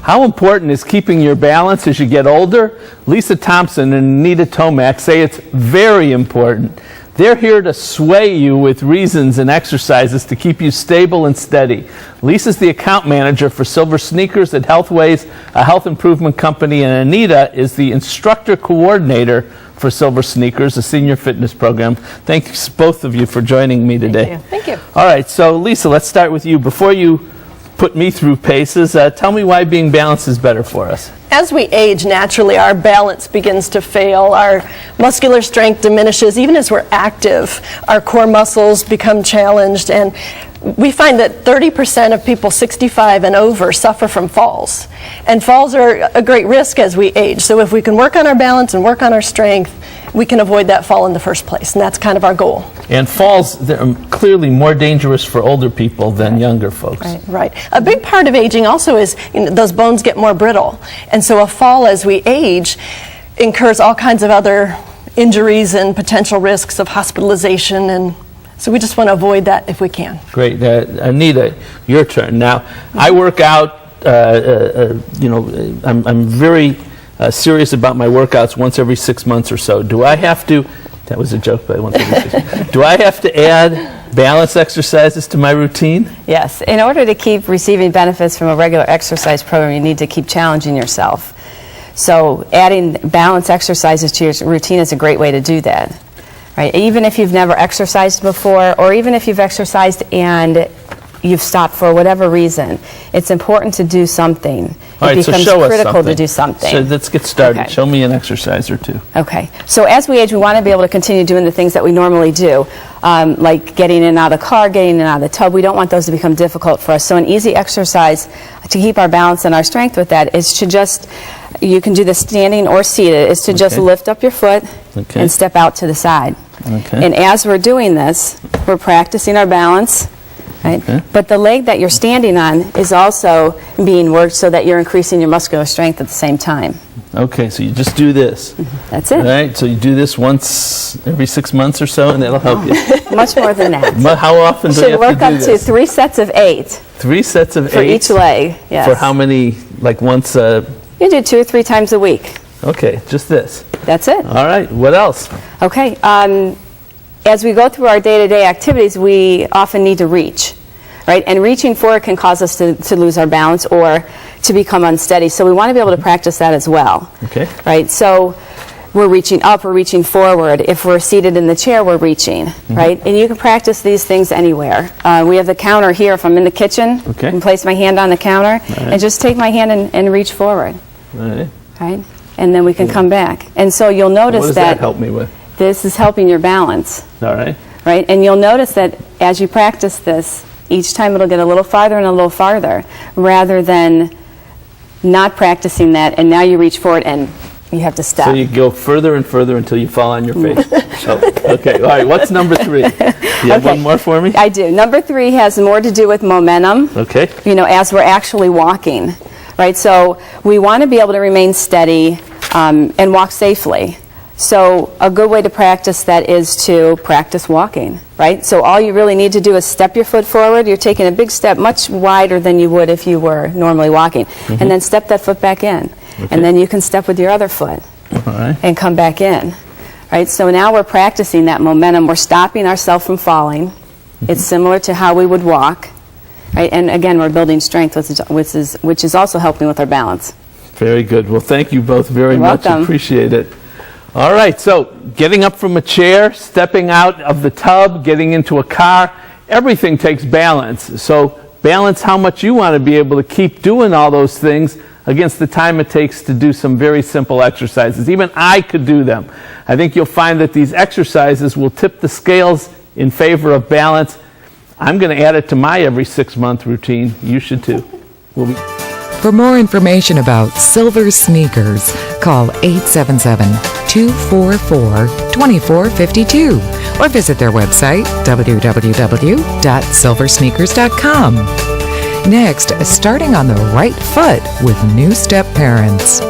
How important is keeping your balance as you get older? Lisa Thompson and Anita Tomac say it's very important. They're here to sway you with reasons and exercises to keep you stable and steady. Lisa's the account manager for Silver Sneakers at Healthways, a health improvement company, and Anita is the instructor coordinator for Silver Sneakers, a senior fitness program. Thanks both of you for joining me today. Thank you. All right, so Lisa, let's start with you. Before you put me through paces, tell me why being balanced is better for us. As we age, naturally our balance begins to fail. Our muscular strength diminishes. Even as we're active, our core muscles become challenged, and we find that 30% of people 65 and over suffer from falls. And falls are a great risk as we age. So if we can work on our balance and work on our strength, we can avoid that fall in the first place, and that's kind of our goal. And falls, they're clearly more dangerous for older people than younger folks. Right. A big part of aging also is those bones get more brittle. And so a fall as we age incurs all kinds of other injuries and potential risks of hospitalization, and so we just want to avoid that if we can. Great. Anita, your turn. Now, I work out, I'm very serious about my workouts once every 6 months or so. Do I have to, that was a joke, but once every 6 months. Do I have to add balance exercises to my routine? Yes. In order to keep receiving benefits from a regular exercise program, you need to keep challenging yourself. So adding balance exercises to your routine is a great way to do that. Right? Even if you've never exercised before, or even if you've exercised and you've stopped for whatever reason, it's important to do something. All right, it becomes so show critical us something. to do something. So let's get started. Okay. Show me an exercise or two. Okay. So as we age, we want to be able to continue doing the things that we normally do, like getting in and out of the car, getting in and out of the tub. We don't want those to become difficult for us. So an easy exercise to keep our balance and our strength with that is to just, you can do this standing or seated, is to just lift up your foot and step out to the side. Okay. And as we're doing this, we're practicing our balance. Right? Okay. But the leg that you're standing on is also being worked so that you're increasing your muscular strength at the same time. Okay, so you just do this. That's it. All right, so you do this once every 6 months or so, and that'll help you. Much more than that. How often do you Should have work to do up this? to 3 sets of 8 3 sets of for 8? each leg. Yes. For how many, like once? You do 2 or 3 times a week. Okay, just this. That's it. All right, what else? Okay. As we go through our day-to-day activities, we often need to reach. Right? And reaching forward can cause us to lose our balance or to become unsteady. So we want to be able to practice that as well. Okay. Right? So we're reaching up, we're reaching forward. If we're seated in the chair, we're reaching. Right? And you can practice these things anywhere. We have the counter here. If I'm in the kitchen, I can place my hand on the counter and just take my hand and reach forward. All right. Right? And then we can come back. And so you'll notice What does that help me with? this is helping your balance. All right. Right? And you'll notice that as you practice this, each time it'll get a little farther and a little farther, rather than not practicing that, and now you reach forward and you have to step. So you go further and further until you fall on your face. Okay, all right, what's number 3? Do you have one more for me? I do. Number 3 has more to do with momentum, Okay. as we're actually walking. Right? So we want to be able to remain steady and walk safely. So a good way to practice that is to practice walking, right? So all you really need to do is step your foot forward. You're taking a big step, much wider than you would if you were normally walking. And then step that foot back in. And then you can step with your other foot and come back in, right? So now we're practicing that momentum. We're stopping ourselves from falling. It's similar to how we would walk, right? And again, we're building strength, which is also helping with our balance. Very good. Well, thank you both very much. Welcome. Appreciate it. All right, so getting up from a chair, stepping out of the tub, getting into a car, everything takes balance. So balance how much you want to be able to keep doing all those things against the time it takes to do some very simple exercises. Even I could do them. I think you'll find that these exercises will tip the scales in favor of balance. I'm going to add it to my every 6-month routine. You should too. For more information about Silver Sneakers, call 877-244-2452 or visit their website, www.silversneakers.com. Next, starting on the right foot with New Step Parents.